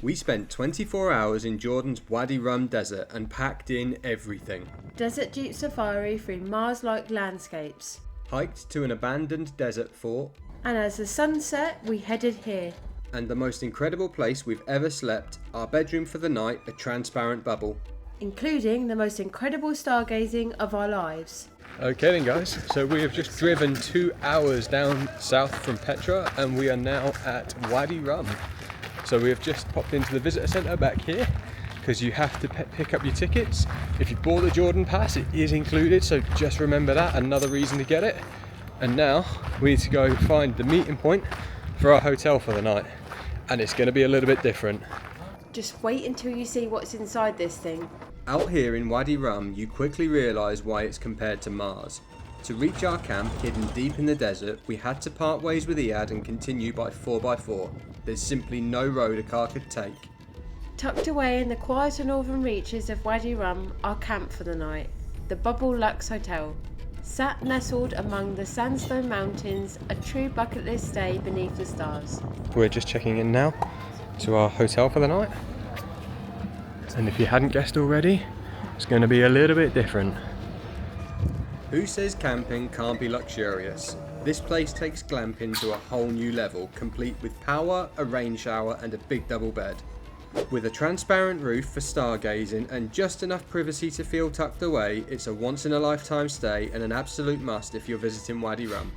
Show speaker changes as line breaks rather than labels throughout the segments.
We spent 24 hours in Jordan's Wadi Rum desert and packed in everything.
Desert Jeep Safari through Mars-like landscapes.
Hiked to an abandoned desert fort.
And as the sun set, we headed here.
And the most incredible place we've ever slept, our bedroom for the night, a transparent bubble.
Including the most incredible stargazing of our lives.
Okay then guys, so we have just driven 2 hours down south from Petra and we are now at Wadi Rum. So we have just popped into the visitor centre back here because you have to pick up your tickets. If you bought the Jordan Pass, it is included, so just remember that, another reason to get it. And now we need to go find the meeting point for our hotel for the night. And it's going to be a little bit different.
Just wait until you see what's inside this thing.
Out here in Wadi Rum, you quickly realise why it's compared to Mars. To reach our camp, hidden deep in the desert, we had to part ways with Iyad and continue by 4x4. There's simply no road a car could take.
Tucked away in the quieter northern reaches of Wadi Rum, our camp for the night, the Bubble Luxotel. Sat nestled among the sandstone mountains, a true bucket list stay beneath the stars.
We're just checking in now to our hotel for the night. And if you hadn't guessed already, it's going to be a little bit different. Who says camping can't be luxurious? This place takes glamping to a whole new level, complete with power, a rain shower and a big double bed. With a transparent roof for stargazing and just enough privacy to feel tucked away, it's a once in a lifetime stay and an absolute must if you're visiting Wadi Rum.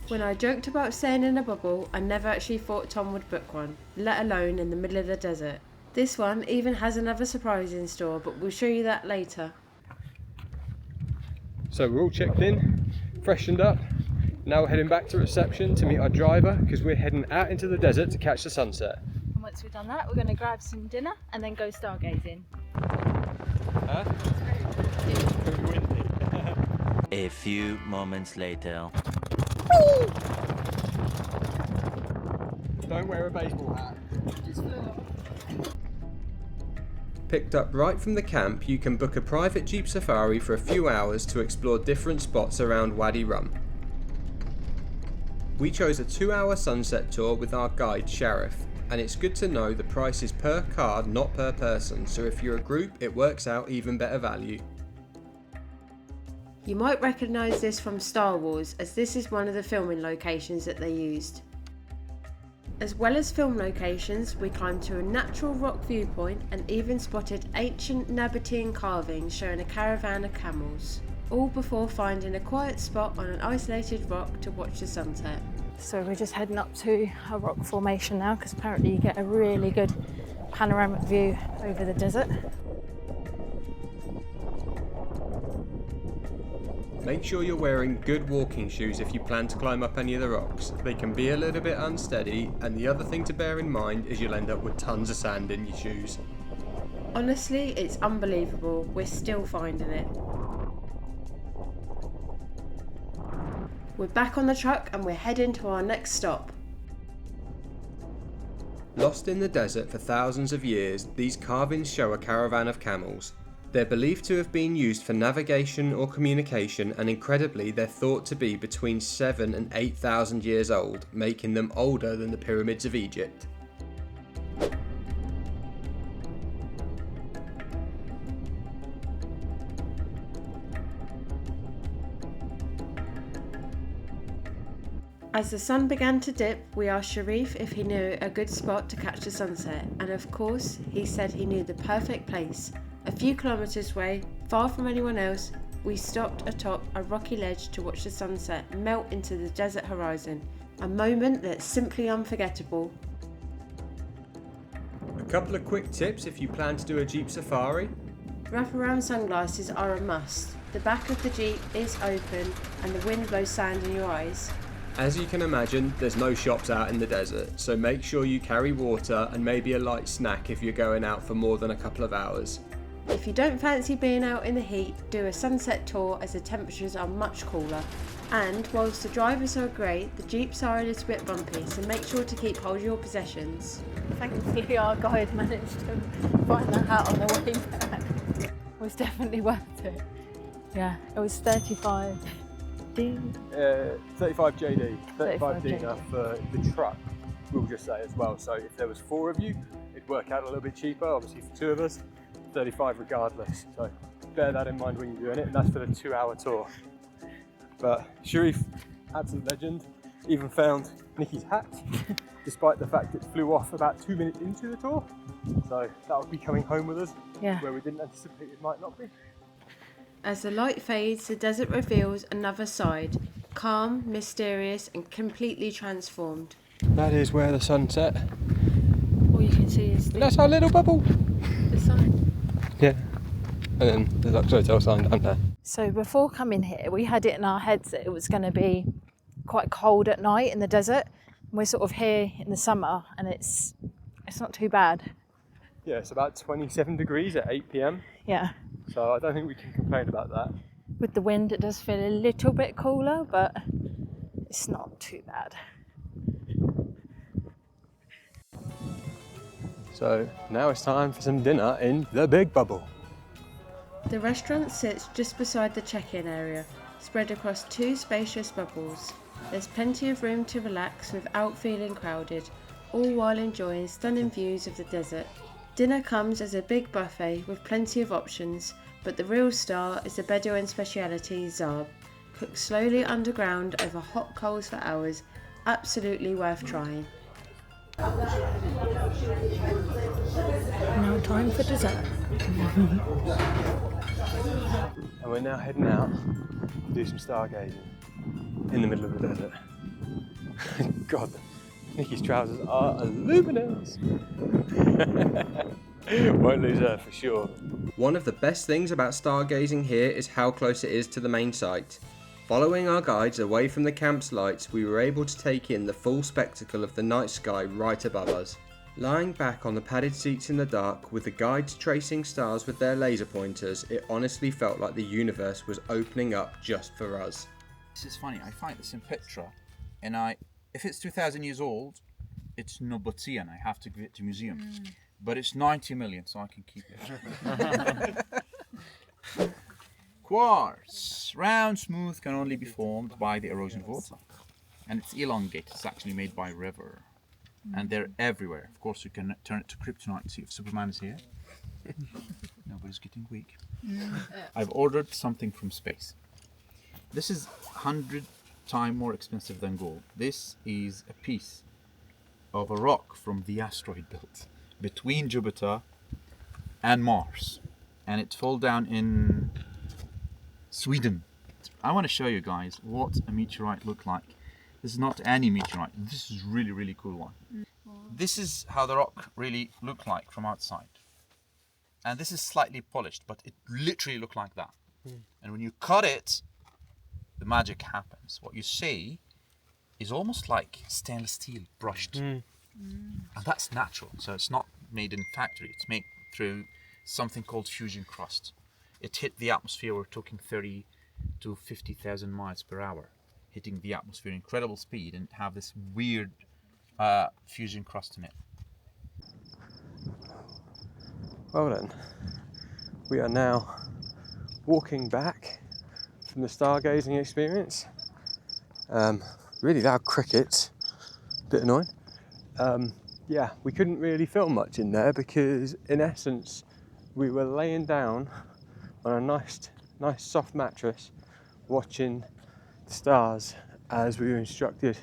When I joked about staying in a bubble, I never actually thought Tom would book one, let alone in the middle of the desert. This one even has another surprise in store, but we'll show you that later.
So we're all checked in, freshened up. Now we're heading back to reception to meet our driver because we're heading out into the desert to catch the sunset.
And once we've done that, we're going to grab some dinner and then go stargazing.
Huh?
A few moments later.
Don't wear a baseball hat. Picked up right from the camp, you can book a private Jeep Safari for a few hours to explore different spots around Wadi Rum. We chose a 2-hour sunset tour with our guide Sharif, and it's good to know the price is per card, not per person, so if you're a group it works out even better value.
You might recognise this from Star Wars, as this is one of the filming locations that they used. As well as film locations, we climbed to a natural rock viewpoint and even spotted ancient Nabatean carvings showing a caravan of camels, all before finding a quiet spot on an isolated rock to watch the sunset.
So we're just heading up to a rock formation now because apparently you get a really good panoramic view over the desert.
Make sure you're wearing good walking shoes if you plan to climb up any of the rocks. They can be a little bit unsteady, and the other thing to bear in mind is you'll end up with tons of sand in your shoes.
Honestly, it's unbelievable, we're still finding it. We're back on the truck and we're heading to our next stop.
Lost in the desert for thousands of years, these carvings show a caravan of camels. They're believed to have been used for navigation or communication, and incredibly they're thought to be between 7,000 and 8,000 years old, making them older than the pyramids of Egypt.
As the sun began to dip, we asked Sharif if he knew a good spot to catch the sunset, and of course he said he knew the perfect place. A few kilometres away, far from anyone else, we stopped atop a rocky ledge to watch the sunset melt into the desert horizon, a moment that's simply unforgettable.
A couple of quick tips if you plan to do a Jeep Safari.
Wraparound sunglasses are a must. The back of the Jeep is open and the wind blows sand in your eyes.
As you can imagine, there's no shops out in the desert, so make sure you carry water and maybe a light snack if you're going out for more than a couple of hours.
If you don't fancy being out in the heat, do a sunset tour as the temperatures are much cooler. And whilst the drivers are great, the Jeeps are a little bit bumpy, so make sure to keep hold of your possessions.
Thankfully our guide managed to find that hat on the way back. It was definitely worth it. Yeah, it was 35 D.
35 JD, 35
35
dinar for the truck, we'll just say as well. So if there was 4 of you, it'd did work out a little bit cheaper, obviously for two of us, 35 regardless. So bear that in mind when you're doing it, and that's for the 2-hour tour. But Sharif, absolute legend, even found Nikki's hat, despite the fact it flew off about 2 minutes into the tour. So that will be coming home with us, where we didn't anticipate it might not be.
As the light fades, the desert reveals another side, calm, mysterious and completely transformed.
That is where the sun set.
All you can see is
That's our little bubble.
the sun.
Yeah. And then the Luxotel sign down there.
So before coming here, we had it in our heads that it was going to be quite cold at night in the desert. We're sort of here in the summer, and it's not too bad.
Yeah, it's about 27 degrees at 8 p.m.
Yeah.
So I don't think we can complain about that.
With the wind, it does feel a little bit cooler, but it's not too bad.
So now it's time for some dinner in the big bubble.
The restaurant sits just beside the check-in area, spread across 2 spacious bubbles. There's plenty of room to relax without feeling crowded, all while enjoying stunning views of the desert. Dinner comes as a big buffet with plenty of options, but the real star is the Bedouin speciality zarb, cooked slowly underground over hot coals for hours, absolutely worth trying.
Now time for dessert.
And we're now heading out to do some stargazing in the middle of the desert. God, Nikki's trousers are luminous. Won't lose her for sure. One of the best things about stargazing here is how close it is to the main site. Following our guides away from the camp's lights, we were able to take in the full spectacle of the night sky right above us. Lying back on the padded seats in the dark, with the guides tracing stars with their laser pointers, it honestly felt like the universe was opening up just for us.
This is funny, I find this in Petra, and if it's 2,000 years old, it's Nobotzi, and I have to give it to museum. But it's 90 million, so I can keep it. Quartz, round, smooth, can only be formed by the erosion of water. And it's elongated, it's actually made by river. And they're everywhere. Of course, you can turn it to kryptonite, see if Superman is here. Nobody's getting weak. I've ordered something from space. This is 100 times more expensive than gold. This is a piece of a rock from the asteroid belt between Jupiter and Mars. And it fell down in Sweden. I want to show you guys what a meteorite looked like. This is not any meteorite. This is really, really cool one. This is how the rock really looked like from outside. And this is slightly polished, but it literally looked like that. And when you cut it, the magic happens. What you see is almost like stainless steel brushed. And that's natural. So it's not made in factory. It's made through something called fusion crust. It hit the atmosphere, we're talking 30 to 50,000 miles per hour. Hitting the atmosphere, incredible speed, and have this weird fusion crust in it.
Well then, we are now walking back from the stargazing experience. Really loud crickets, a bit annoying. Yeah, we couldn't really film much in there because in essence we were laying down on a nice soft mattress watching the stars as we were instructed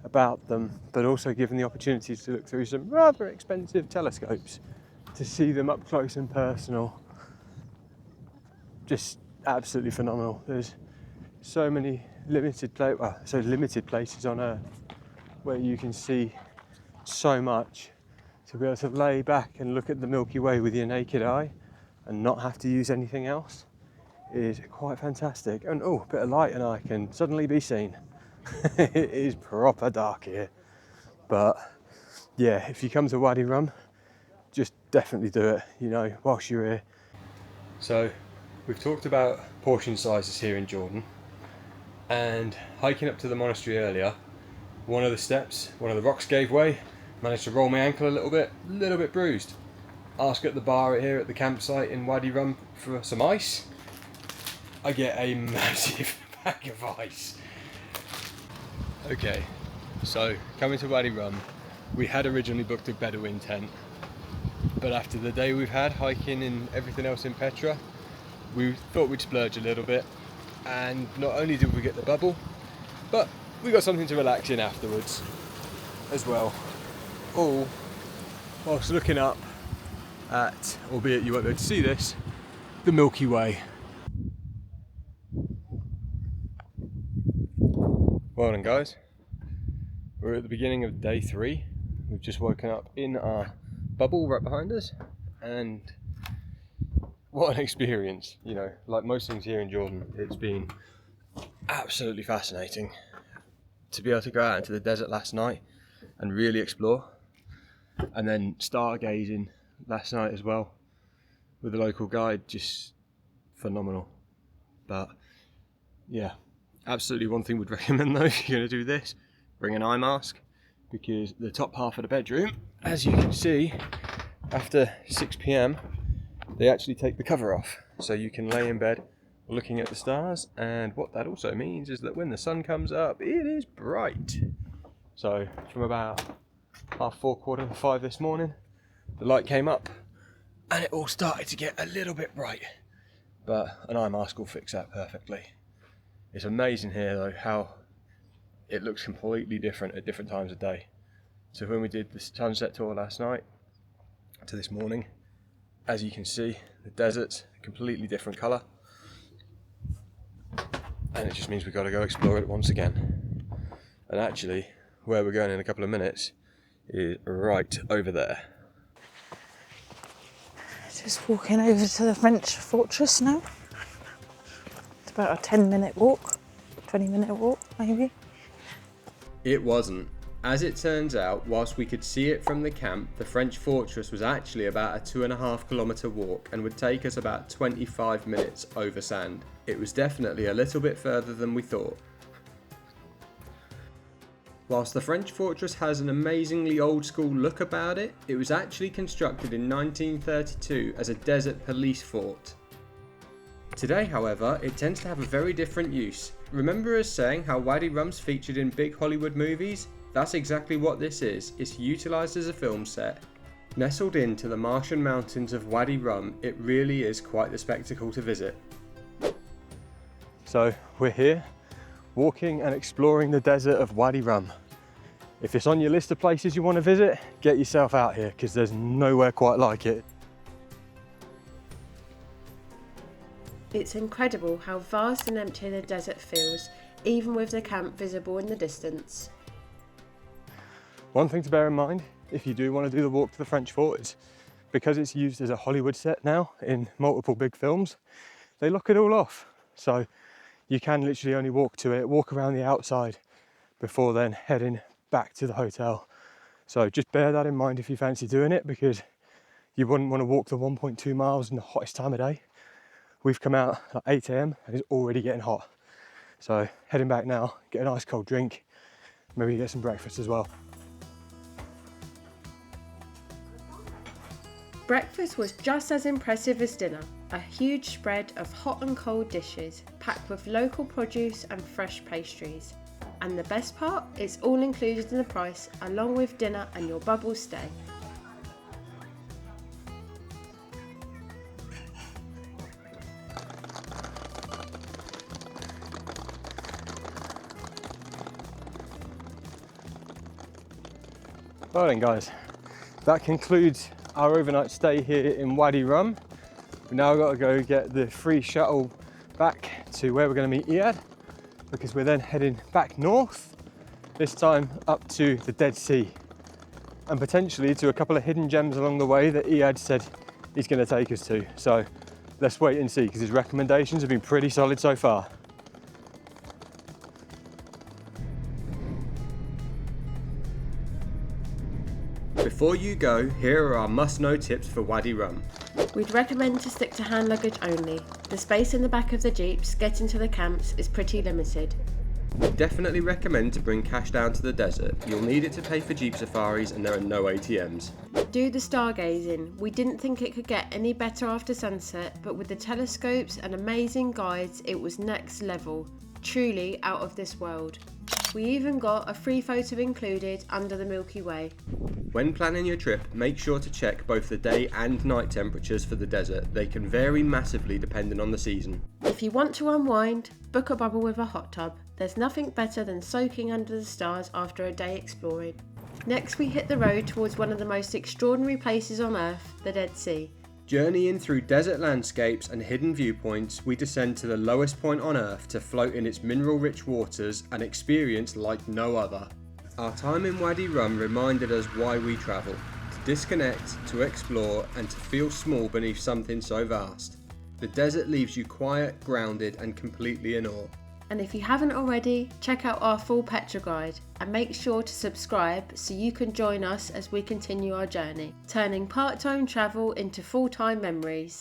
about them, but also given the opportunity to look through some rather expensive telescopes to see them up close and personal. Just absolutely phenomenal. There's so many limited places on Earth where you can see so much. To be able to lay back and look at the Milky Way with your naked eye and not have to use anything else is quite fantastic. And oh, a bit of light and I can suddenly be seen. It is proper dark here, but yeah, if you come to Wadi Rum, just definitely do it, you know, whilst you're here. So we've talked about portion sizes here in Jordan, and hiking up to the monastery earlier, one of the rocks gave way, managed to roll my ankle a little bit bruised. Ask at the bar here at the campsite in Wadi Rum for some ice. I get a massive bag of ice. Okay, so coming to Wadi Rum, we had originally booked a Bedouin tent, But after the day we've had hiking and everything else in Petra, we thought we'd splurge a little bit, and not only did we get the bubble, but we got something to relax in afterwards as well, all whilst looking up at, albeit you won't be able to see this, the Milky Way. Well done guys, we're at the beginning of day 3. We've just woken up in our bubble right behind us, and what an experience. You know, like most things here in Jordan, it's been absolutely fascinating to be able to go out into the desert last night and really explore, and then stargazing last night as well with the local guide. Just phenomenal. But yeah, absolutely one thing we'd recommend though, if you're going to do this, bring an eye mask, because the top half of the bedroom, as you can see, after 6 p.m, they actually take the cover off, so you can lay in bed looking at the stars. And what that also means is that when the sun comes up, it is bright. So from about 4:30, 4:45 this morning, the light came up and it all started to get a little bit bright, but an eye mask will fix that perfectly. It's amazing here though how it looks completely different at different times of day. So when we did the sunset tour last night to this morning, as you can see, the desert's a completely different colour, and it just means we've got to go explore it once again. And actually, where we're going in a couple of minutes is right over there.
Just walking over to the French fortress now. It's about a 10-minute walk, 20-minute walk maybe.
It wasn't. As it turns out, whilst we could see it from the camp, the French fortress was actually about a 2.5 kilometre walk and would take us about 25 minutes over sand. It was definitely a little bit further than we thought. Whilst the French fortress has an amazingly old school look about it, it was actually constructed in 1932 as a desert police fort. Today, however, it tends to have a very different use. Remember us saying how Wadi Rum's featured in big Hollywood movies? That's exactly what this is. It's utilised as a film set. Nestled into the Martian mountains of Wadi Rum, it really is quite the spectacle to visit. So we're here, walking and exploring the desert of Wadi Rum. If it's on your list of places you want to visit, get yourself out here, because there's nowhere quite like it.
It's incredible how vast and empty the desert feels, even with the camp visible in the distance.
One thing to bear in mind, if you do want to do the walk to the French fort, is because it's used as a Hollywood set now in multiple big films, they lock it all off. So you can literally only walk to it, walk around the outside before then heading back to the hotel. So just bear that in mind if you fancy doing it, because you wouldn't want to walk the 1.2 miles in the hottest time of day. We've come out at 8 AM and it's already getting hot. So heading back now, get a nice cold drink, maybe get some breakfast as well.
Breakfast was just as impressive as dinner. A huge spread of hot and cold dishes, packed with local produce and fresh pastries. And the best part, it's all included in the price, along with dinner and your bubble stay.
Well then guys, that concludes our overnight stay here in Wadi Rum. We've now got to go get the free shuttle back to where we're going to meet Iyad, because we're then heading back north, this time up to the Dead Sea, and potentially to a couple of hidden gems along the way that Iyad said he's going to take us to. So let's wait and see, because his recommendations have been pretty solid so far. Before you go, here are our must-know tips for Wadi Rum.
We'd recommend to stick to hand luggage only. The space in the back of the jeeps getting to the camps is pretty limited.
Definitely recommend to bring cash down to the desert. You'll need it to pay for jeep safaris and there are no ATMs.
Do the stargazing. We didn't think it could get any better after sunset, but with the telescopes and amazing guides, it was next level. Truly out of this world. We even got a free photo included under the Milky Way.
When planning your trip, make sure to check both the day and night temperatures for the desert. They can vary massively depending on the season.
If you want to unwind, book a bubble with a hot tub. There's nothing better than soaking under the stars after a day exploring. Next we hit the road towards one of the most extraordinary places on earth, the Dead Sea.
Journeying through desert landscapes and hidden viewpoints, we descend to the lowest point on earth to float in its mineral-rich waters, an experience like no other. Our time in Wadi Rum reminded us why we travel: to disconnect, to explore, and to feel small beneath something so vast. The desert leaves you quiet, grounded, and completely in awe.
And if you haven't already, check out our full Petra guide and make sure to subscribe so you can join us as we continue our journey, turning part-time travel into full-time memories.